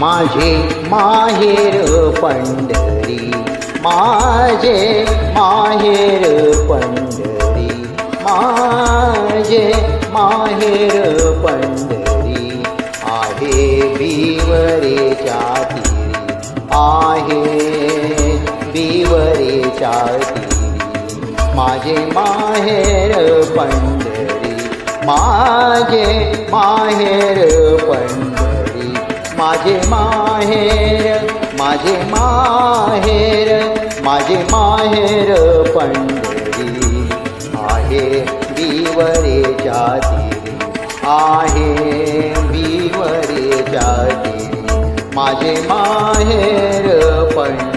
माझे माहेर पंढरी, माझे माहेर पंढरी, माझे माहेर पंढरी. आहे विवरेच्या तीरी, आहे विवरेच्या तीरी. माझे माहेर पंढरी, माझे माहेर पंढरी. माझे माहेर, माझे माहेर, माझे माहेर पंढरी. आहे विवरेच्या तीरी, आहे विवरेच्या तीरी. माझे माहेर पंढरी.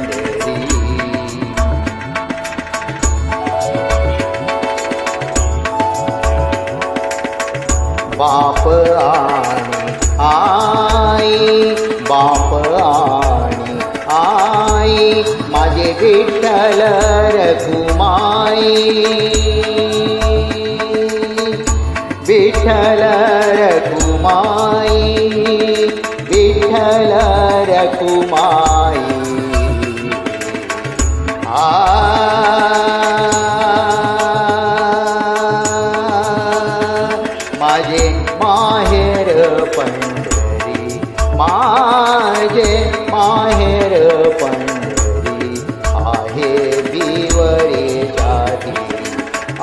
बाप आणि आई, बाप आणि आई. माझे विठ्ठल रखुमाई, विठ्ठल रखुमाई, विठ्ठल रखुमाई. माझे माहेर पंढरी, माझे माहेर पंढरी. आहे विवरेच्या तीरी,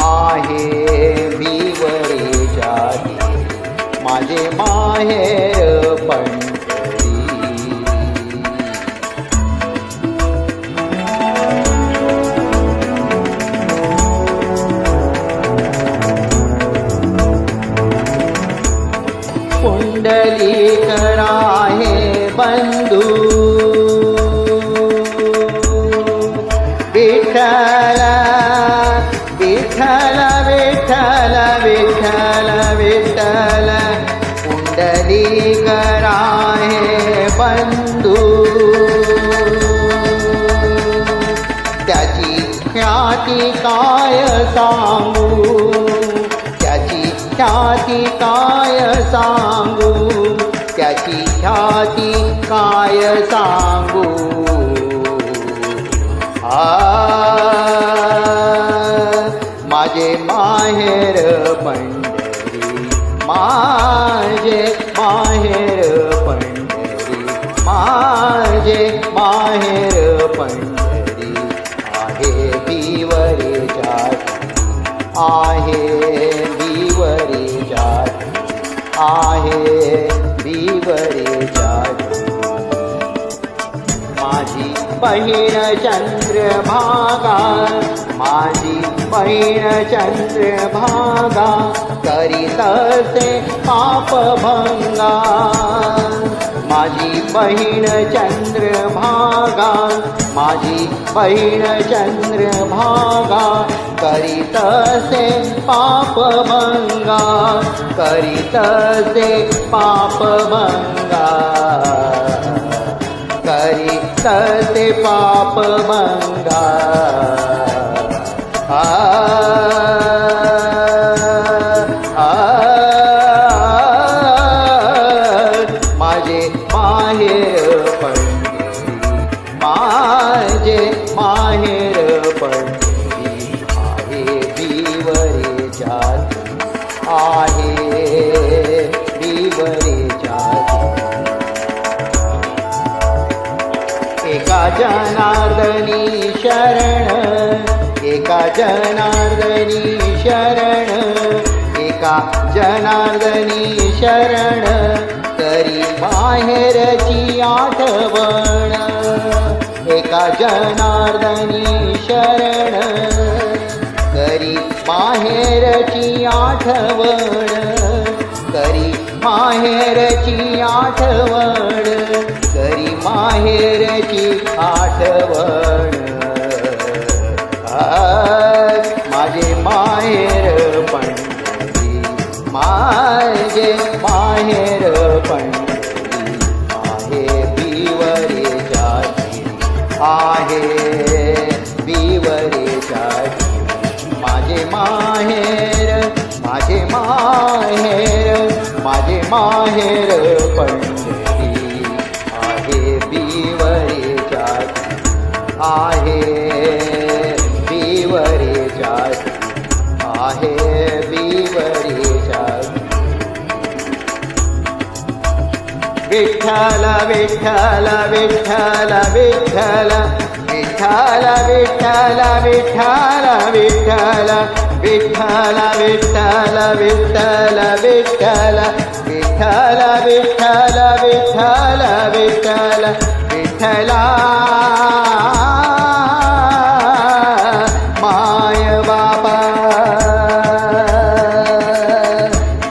आहे विवरेच्या तीरी. माझे माहेर पंढरी. पुंडलिक आहे बंधू, विठ्ठल विठ्ठल विठ्ठल विठ्ठल विठ्ठल. पुंडलिक आहे बंधू, त्याची ख्याती काय सांगू, त्याची ख्याती काय सांगू, त्याची ख्याती काय सांगू. माझे माहेर पंढरी, माझे माहेर पंढरी, माझे माहेर पंढरी. आहे विवरेच्या तीरी, आहे विवरेच्या तीरी, आहे विवरेच्या तीरी. माझी बहीण चंद्रभागा, माझी बहीण चंद्रभागा. करीतसे पापभंगा, माझी बहीण चंद्रभागा, माझी बहीण चंद्रभागा. करीतसे पापभंगा, करीतसे पापभंगा, करीतसे पापभंगा. माझे माहेर पंढरी, माझे माहेर पंढरी. आहे विवरेच्या तीरी, आहे विवरेच्या तीरी. एका जनार्दनी शरण, एका जनार्दनी शरण, एका जनार्दनी शरण. करी माहेरची आठवण, एका जनार्दनी शरण. करी माहेरची आठवण, करी माहेरची आठवण, करी माहेरची आठवण. माझे माहेर पंढरी, माझे माहेर पंढरी. आहे विवरेच्या तीरी, आहे विवरेच्या तीरी. माझे माहेर, माझे माहेर, माझे माहेर पंढरी. आहे बिवरीच्या आहे बिवरीच्या विठ्ठल विठ्ठल विठ्ठल विठ्ठल विठ्ठल विठ्ठल विठ्ठल विठ्ठल विठ्ठल विठ्ठल विठ्ठल विठ्ठल विठ्ठल विठ्ठल विठ्ठल विठ्ठल विठ्ठला माय बाबा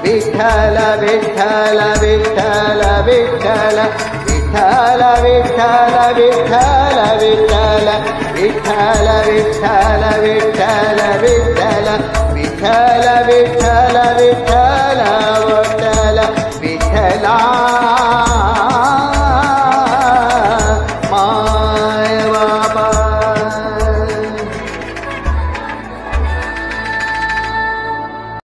विठ्ठल विठ्ठल विठ्ठल विठ्ठल विठ्ठल विठ्ठल विठ्ठल विठ्ठल विठ्ठल विठ्ठल विठ्ठल विठ्ठल विठ्ठल विठ्ठल विठ्ठल विठ्ठल विठ्ठला